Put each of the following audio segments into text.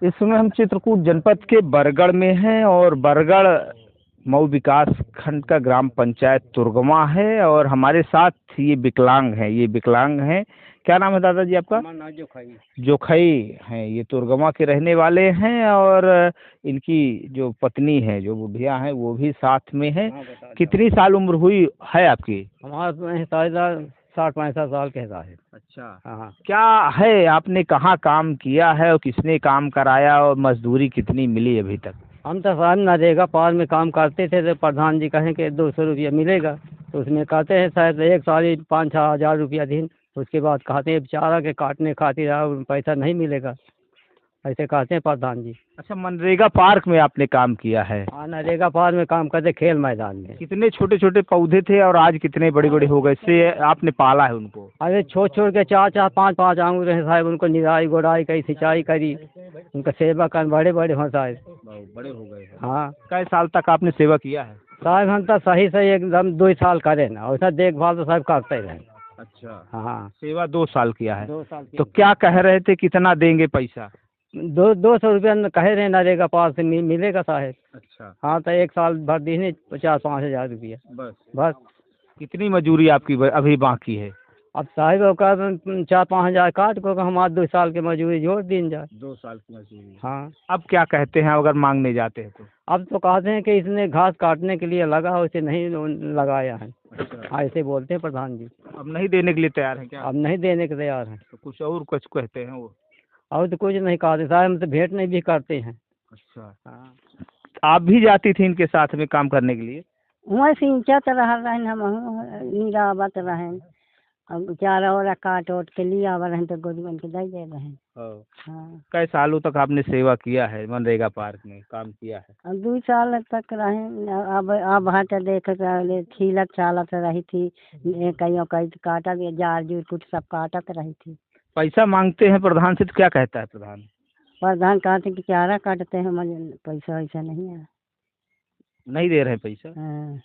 इस समय हम चित्रकूट जनपद के बरगढ़ में हैं और बरगढ़ मऊ विकास खंड का ग्राम पंचायत तुर्गमा है और हमारे साथ ये विकलांग हैं। क्या नाम है दादाजी आपका? जोखई हैं, ये तुर्गमा के रहने वाले हैं और इनकी जो पत्नी है, जो बुढ़िया हैं, वो भी साथ में है। कितनी साल उम्र हुई है आपकी? हमारा 60-65 साल के है। अच्छा। हाँ। क्या है, आपने कहाँ काम किया है और किसने काम कराया और मजदूरी कितनी मिली अभी तक? हम तो साहब नरेगा पार में काम करते थे, तो प्रधान जी कहें कि 200 रुपया मिलेगा, तो उसमें कहते हैं शायद एक साल 5-6 हज़ार रुपया दिन। उसके बाद कहते हैं बेचारा के काटने खातिर पैसा नहीं मिलेगा, ऐसे कहते हैं प्रधान जी। अच्छा, मनरेगा पार्क में आपने काम किया है? हाँ, नरेगा पार में काम करते, खेल मैदान में। कितने छोटे छोटे पौधे थे और आज कितने बड़े बड़े हो गए? इससे आपने पाला है उनको? अरे छोट छोट के 4-4 5-5 आंगूर हैं साहब, उनको निराई गोड़ाई करी, सिंचाई करी, उनका सेवा कर, बड़े बड़े हों साहब। बड़े हो गए हैं। हाँ कई साल तक आपने सेवा किया है? साहब हम तो सही एकदम 2 साल करे ना, वैसा देखभाल तो साहब करते रहे। अच्छा। हाँ, सेवा 2 साल किया है। 2 साल तो क्या कह रहे थे, कितना देंगे पैसा? 200 रुपया कहे रहे नरेगा पास से मिलेगा साहब। अच्छा। हाँ, तो एक साल भर दीजिए 50-5 हज़ार रुपया बस। कितनी मजूरी आपकी अभी बाकी है? अब साहब का 4-5 हज़ार काट को हमारे 2 साल की मजदूरी जोड़ दी जाए। 2 साल की मजदूरी। हाँ। अब क्या कहते हैं अगर मांगने जाते हैं तो? अब तो कहते हैं कि इसने घास काटने के लिए लगा, उसे नहीं लगाया है। अच्छा। ऐसे बोलते हैं प्रधान जी। अब नहीं देने के लिए तैयार हैं क्या? अब नहीं देने के तैयार हैं। तो कुछ कहते हैं वो? और तो कुछ नहीं कहते साहब, हम तो भेंट नहीं भी करते हैं। अच्छा। हाँ। आप भी जाती थी इनके साथ में काम करने के लिए? वहाँ सिंचत रहन हम निरावत रहन, अब चारा वारा काट ओट के लिया रहन तो गोदवन के दे रहन। हाँ। कई सालों तक आपने सेवा किया है, मनरेगा पार्क में काम किया है? अब 2 साल तक रहे। अब हट देख छीलत छालत रही थी, कहीं कहीं काटत जार जूर कुछ सब काटत रही थी। पैसा मांगते हैं प्रधान से तो क्या कहता है प्रधान? प्रधान कहते कि चारा काटते हैं, मुझे पैसा वैसा नहीं है। नहीं दे रहे हैं पैसा? हाँ।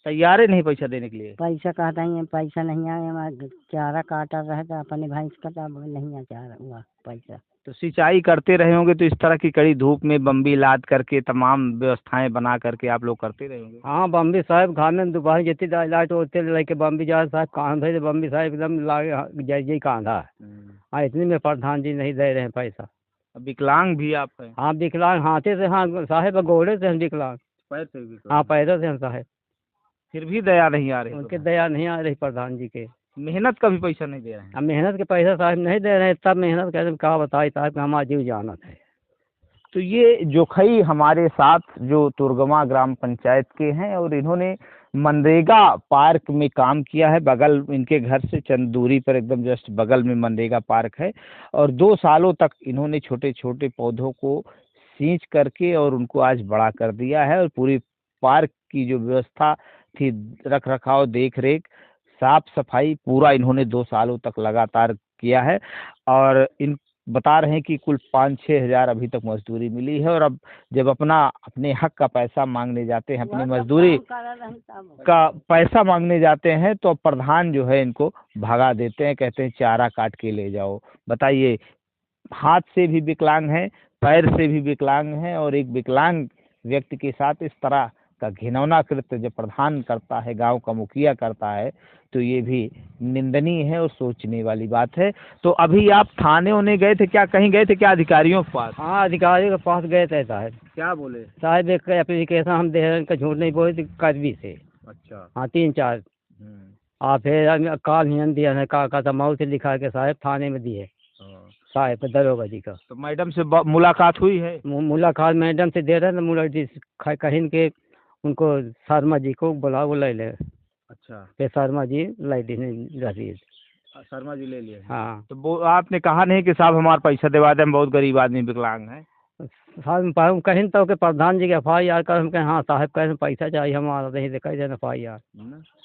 तैयार है नहीं पैसा देने के लिए? पैसा कहता है पैसा नहीं आए, हमारा चारा काटा रहता अपने भैंस का, तब नहीं आ चारा हुआ पैसा। तो सिंचाई करते रहे होंगे तो इस तरह की कड़ी धूप में बम्बी लाद करके तमाम व्यवस्थाएं बना करके आप लोग करते रहे होंगे? हाँ, बम्बी साहब घर में दोपहर जितनी लाइट होते लेके बम्बी जा साहब कांधा है, बम्बी साहब एकदम लागे जय कांधा है। हाँ, इतने में प्रधान जी नहीं दे रहे हैं पैसा। विकलांग भी आप हैं? हाँ विकलांग, हाथे से, हाँ साहब घोड़े से हम विकलांग। पैर से भी? हाँ, पैदल से हम साहब। फिर भी दया नहीं आ रही? उनके दया नहीं आ रही प्रधान जी के। मेहनत का भी पैसा नहीं दे रहे हैं? अब मेहनत के पैसा साहब नहीं दे रहे हैं, तब मेहनत कैसे क्या बताए साहब कि हमारा जीव जानत है। तो ये जोखई हमारे साथ जो तुर्गमा ग्राम पंचायत के हैं और इन्होंने मनरेगा पार्क में काम किया है। बगल इनके घर से चंद दूरी पर एकदम जस्ट बगल में मनरेगा पार्क है और 2 सालों तक इन्होंने छोटे छोटे पौधों को सींच करके और उनको आज बड़ा कर दिया है और पूरी पार्क की जो व्यवस्था थी, रख रखाव, देख रेख, साफ सफाई, पूरा इन्होंने 2 सालों तक लगातार किया है और इन बता रहे हैं कि कुल 5-6 हज़ार अभी तक मजदूरी मिली है। और अब जब अपने हक का पैसा मांगने जाते हैं, अपनी मजदूरी का पैसा मांगने जाते हैं, तो प्रधान जो है इनको भगा देते हैं, कहते हैं चारा काट के ले जाओ। बताइए, हाथ से भी विकलांग हैं, पैर से भी विकलांग हैं और एक विकलांग व्यक्ति के साथ इस तरह का घिनौना कृत्य जब प्रधान करता है, गांव का मुखिया करता है, तो ये भी निंदनीय है और सोचने वाली बात है। तो अभी आप थाने होने गए थे क्या, कहीं गए थे क्या अधिकारियों के पास? हाँ, अधिकारियों के पास गए थे साहब। क्या बोले साहब? एक एप्लीकेशन हम दे रहे हैं, का झूठ नहीं बोले करवी से। अच्छा। हाँ, 3-4 फिर काल नियम दिया है, का था मऊ से लिखा के साहब थाने में दिए साहब दरोगा जी का। तो मैडम से मुलाकात हुई है? मुलाकात मैडम से दे रहे हैं, मुलाकात कहीं के उनको शर्मा जी को बुला ले। अच्छा। फिर शर्मा जी लाई दी रसीद। शर्मा जी ले लिए? हाँ। तो आपने कहा नहीं कि साहब हमारा पैसा दिवा दें, हम बहुत गरीब आदमी विकलांग हैं? साहब कहीं तो के प्रधान जी के FIR कर, हम कहें हाँ साहब कहें पैसा चाहिए हमारा, नहीं दे कह देना FIR।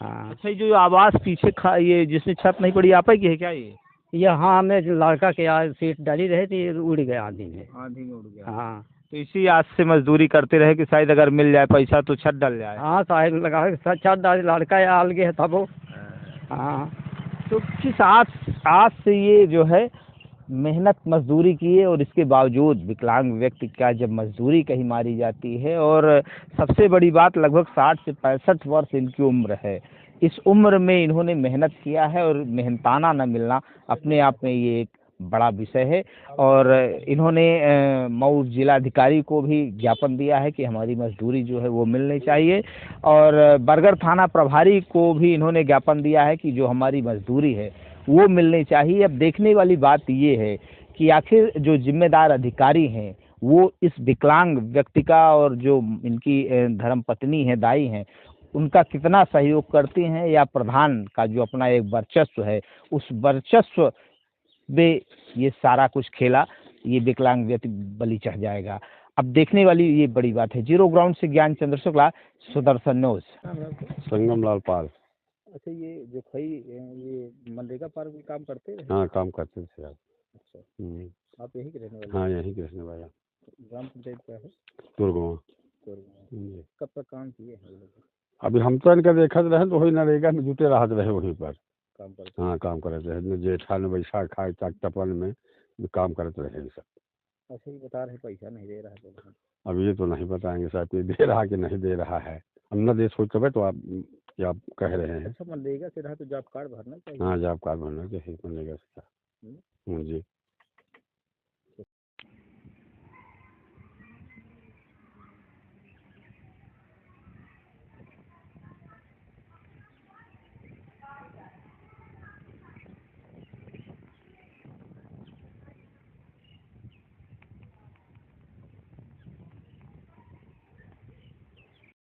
हाँ। अच्छा, जो आवास पीछे ये जिसमें छत नहीं पड़ी, आप ही की है क्या ये? हाँ, हमें लड़का के यार सीट डाली रही थी, उड़ गया आंधी में। आंधी में उड़ गया? हाँ। तो इसी आस से मजदूरी करते रहे कि शायद अगर मिल जाए पैसा तो छत डल जाए। हाँ साहब, लगा छत डाली, लड़का आलगे है तब वो। हाँ। तो किस आस से ये जो है मेहनत मजदूरी किए और इसके बावजूद विकलांग व्यक्ति का जब मजदूरी कहीं मारी जाती है, और सबसे बड़ी बात लगभग 60 से 65 वर्ष इनकी उम्र है। इस उम्र में इन्होंने मेहनत किया है और मेहनताना न मिलना अपने आप में ये एक बड़ा विषय है। और इन्होंने मऊ जिलाधिकारी को भी ज्ञापन दिया है कि हमारी मजदूरी जो है वो मिलनी चाहिए, और बरगढ़ थाना प्रभारी को भी इन्होंने ज्ञापन दिया है कि जो हमारी मजदूरी है वो मिलनी चाहिए। अब देखने वाली बात ये है कि आखिर जो जिम्मेदार अधिकारी हैं वो इस विकलांग व्यक्ति का और जो इनकी धर्मपत्नी है, दाई हैं, उनका कितना सहयोग करती हैं, या प्रधान का जो अपना एक वर्चस्व है उस वर्चस्व में ये सारा कुछ खेला, ये विकलांग व्यक्ति बलि चढ़ जाएगा। अब देखने वाली ये बड़ी बात है। जीरो ग्राउंड से ज्ञान चंद्र शुक्ला, सुदर्शन न्यूज। संगम लाल पाल। अच्छा, ये जो खई ये मनरेगा पार्क में काम करते हैं? हाँ, काम करते थे आप। अच्छा, आप यहीं के रहने वाले? हाँ, यहीं के रहने वाला। ग्राम पंचायत क्या है? तुरगवा। कब तक काम किए हैं लोग? अभी हम तो इनका देखते रहे तो वही नरेगा में जुटे रहते रहे, वहीं पर काम करते। हाँ, काम करते रहे। जेठान वैशाख खाए तपन में काम करते रहे सब। अच्छा, ये बता रहे पैसा नहीं दे रहा है। अब ये तो नहीं बताएंगे साहब कि दे रहा कि नहीं दे रहा है, हम न दे सोच तब तो आप क्या कह रहे हैं। अच्छा, मनरेगा से रहा तो जॉब कार्ड भरना चाहिए। हाँ, जॉब कार्ड भरना चाहिए मनरेगा से। जी।